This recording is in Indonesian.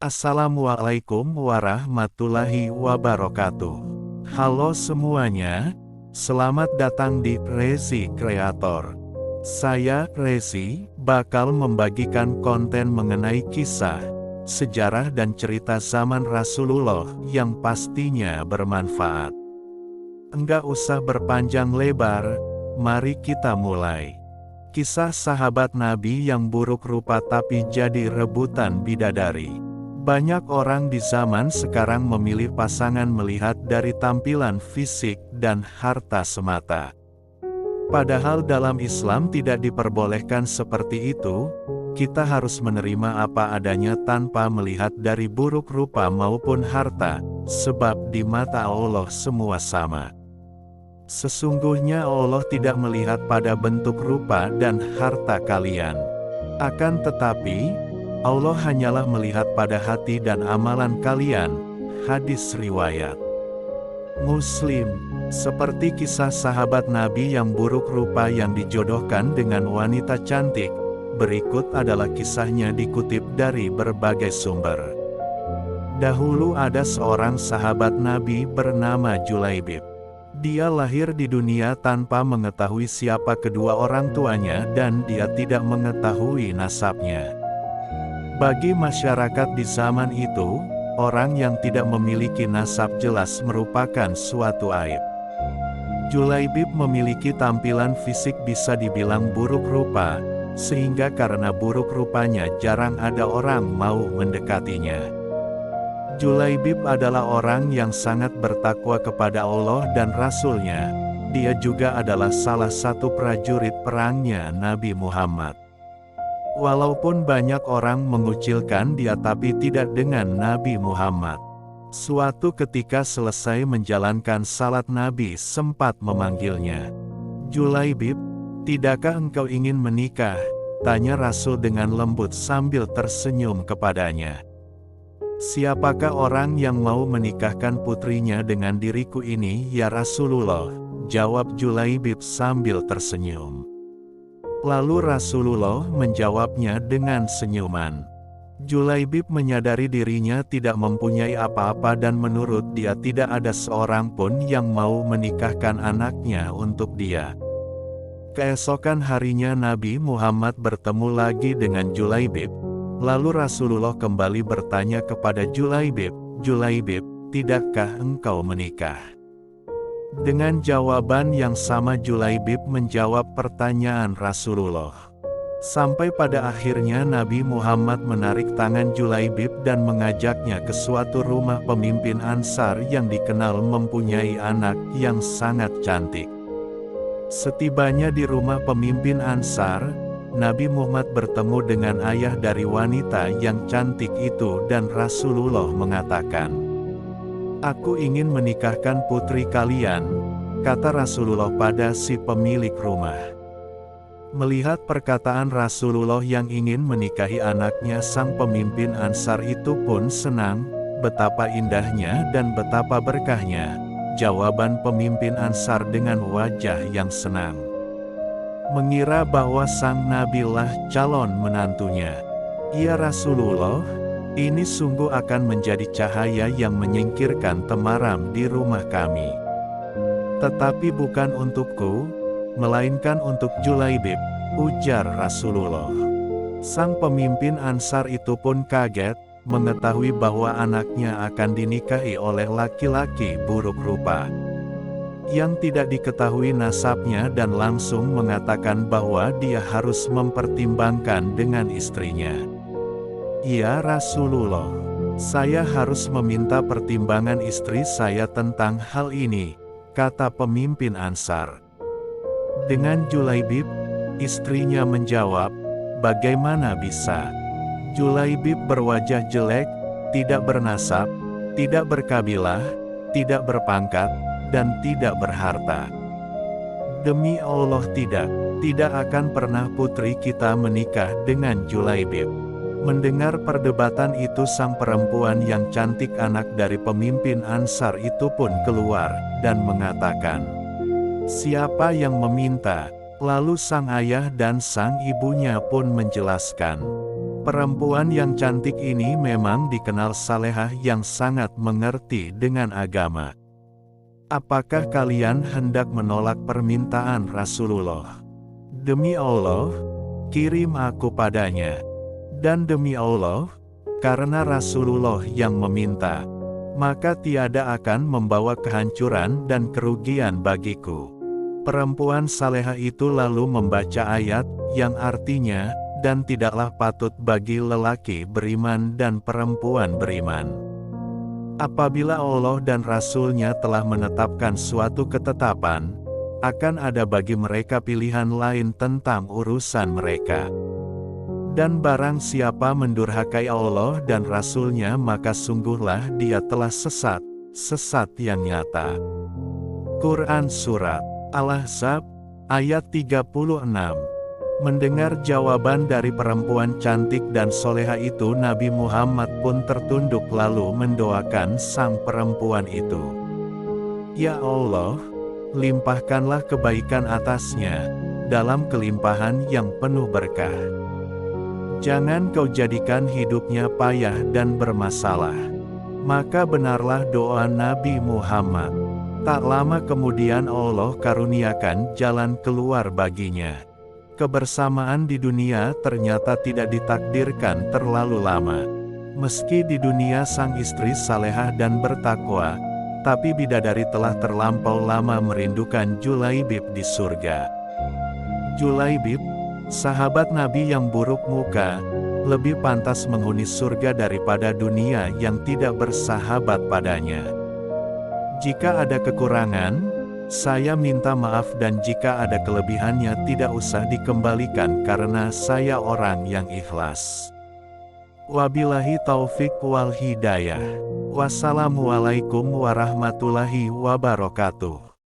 Assalamualaikum warahmatullahi wabarakatuh. Halo semuanya, selamat datang di Rezi Kreator. Saya Rezi, bakal membagikan konten mengenai kisah, sejarah dan cerita zaman Rasulullah yang pastinya bermanfaat. Enggak usah berpanjang lebar, mari kita mulai. Kisah sahabat Nabi yang buruk rupa tapi jadi rebutan bidadari. Banyak orang di zaman sekarang memilih pasangan melihat dari tampilan fisik dan harta semata. Padahal dalam Islam tidak diperbolehkan seperti itu, kita harus menerima apa adanya tanpa melihat dari buruk rupa maupun harta, sebab di mata Allah semua sama. Sesungguhnya Allah tidak melihat pada bentuk rupa dan harta kalian. Akan tetapi, Allah hanyalah melihat pada hati dan amalan kalian. Hadis riwayat Muslim. Seperti kisah sahabat Nabi yang buruk rupa yang dijodohkan dengan wanita cantik, berikut adalah kisahnya dikutip dari berbagai sumber. Dahulu ada seorang sahabat Nabi bernama Julaibib. Dia lahir di dunia tanpa mengetahui siapa kedua orang tuanya dan dia tidak mengetahui nasabnya. Bagi masyarakat di zaman itu, orang yang tidak memiliki nasab jelas merupakan suatu aib. Julaibib memiliki tampilan fisik bisa dibilang buruk rupa, sehingga karena buruk rupanya jarang ada orang mau mendekatinya. Julaibib adalah orang yang sangat bertakwa kepada Allah dan Rasul-Nya. Dia juga adalah salah satu prajurit perangnya Nabi Muhammad. Walaupun banyak orang mengucilkan dia tapi tidak dengan Nabi Muhammad. Suatu ketika selesai menjalankan salat Nabi sempat memanggilnya. "Julaibib, tidakkah engkau ingin menikah?" tanya Rasul dengan lembut sambil tersenyum kepadanya. "Siapakah orang yang mau menikahkan putrinya dengan diriku ini ya Rasulullah?" jawab Julaibib sambil tersenyum. Lalu Rasulullah menjawabnya dengan senyuman. Julaibib menyadari dirinya tidak mempunyai apa-apa dan menurut dia tidak ada seorang pun yang mau menikahkan anaknya untuk dia. Keesokan harinya Nabi Muhammad bertemu lagi dengan Julaibib. Lalu Rasulullah kembali bertanya kepada Julaibib, "Julaibib, tidakkah engkau menikah?" Dengan jawaban yang sama Julaibib menjawab pertanyaan Rasulullah. Sampai pada akhirnya Nabi Muhammad menarik tangan Julaibib dan mengajaknya ke suatu rumah pemimpin Ansar yang dikenal mempunyai anak yang sangat cantik. Setibanya di rumah pemimpin Ansar, Nabi Muhammad bertemu dengan ayah dari wanita yang cantik itu dan Rasulullah mengatakan, "Aku ingin menikahkan putri kalian," kata Rasulullah pada si pemilik rumah. Melihat perkataan Rasulullah yang ingin menikahi anaknya, sang pemimpin Ansar itu pun senang. "Betapa indahnya dan betapa berkahnya," jawaban pemimpin Ansar dengan wajah yang senang. Mengira bahwa sang Nabilah calon menantunya. "Ya Rasulullah, ini sungguh akan menjadi cahaya yang menyingkirkan temaram di rumah kami. Tetapi bukan untukku, melainkan untuk Julaibib," ujar Rasulullah. Sang pemimpin Ansar itu pun kaget, mengetahui bahwa anaknya akan dinikahi oleh laki-laki buruk rupa, yang tidak diketahui nasabnya dan langsung mengatakan bahwa dia harus mempertimbangkan dengan istrinya. "Ya Rasulullah, saya harus meminta pertimbangan istri saya tentang hal ini," kata pemimpin Ansar. Dengan Julaibib, istrinya menjawab, "Bagaimana bisa?" Julaibib berwajah jelek, tidak bernasab, tidak berkabilah, tidak berpangkat, dan tidak berharta. "Demi Allah tidak akan pernah putri kita menikah dengan Julaibib." Mendengar perdebatan itu, sang perempuan yang cantik anak dari pemimpin Ansar itu pun keluar, dan mengatakan, "Siapa yang meminta?" Lalu sang ayah dan sang ibunya pun menjelaskan, Perempuan yang cantik ini memang dikenal salehah yang sangat mengerti dengan agama. Apakah kalian hendak menolak permintaan Rasulullah? Demi Allah, kirim aku padanya. Dan demi Allah, karena Rasulullah yang meminta, maka tiada akan membawa kehancuran dan kerugian bagiku. Perempuan salehah itu lalu membaca ayat, yang artinya, dan tidaklah patut bagi lelaki beriman dan perempuan beriman. Apabila Allah dan Rasul-Nya telah menetapkan suatu ketetapan, akan ada bagi mereka pilihan lain tentang urusan mereka. Dan barang siapa mendurhakai Allah dan Rasul-Nya maka sungguhlah dia telah sesat, sesat yang nyata. Quran Surat Al-Ahzab, ayat 36. Mendengar jawaban dari perempuan cantik dan soleha itu, Nabi Muhammad pun tertunduk lalu mendoakan sang perempuan itu. Ya Allah, limpahkanlah kebaikan atasnya, dalam kelimpahan yang penuh berkah. Jangan kau jadikan hidupnya payah dan bermasalah. Maka benarlah doa Nabi Muhammad. Tak lama kemudian Allah karuniakan jalan keluar baginya. Kebersamaan di dunia ternyata tidak ditakdirkan terlalu lama. Meski di dunia sang istri salehah dan bertakwa, tapi bidadari telah terlampau lama merindukan Julaibib di surga. Julaibib, sahabat Nabi yang buruk muka, lebih pantas menghuni surga daripada dunia yang tidak bersahabat padanya. Jika ada kekurangan, saya minta maaf, dan jika ada kelebihannya tidak usah dikembalikan karena saya orang yang ikhlas. Wabillahi taufik wal hidayah. Wassalamualaikum warahmatullahi wabarakatuh.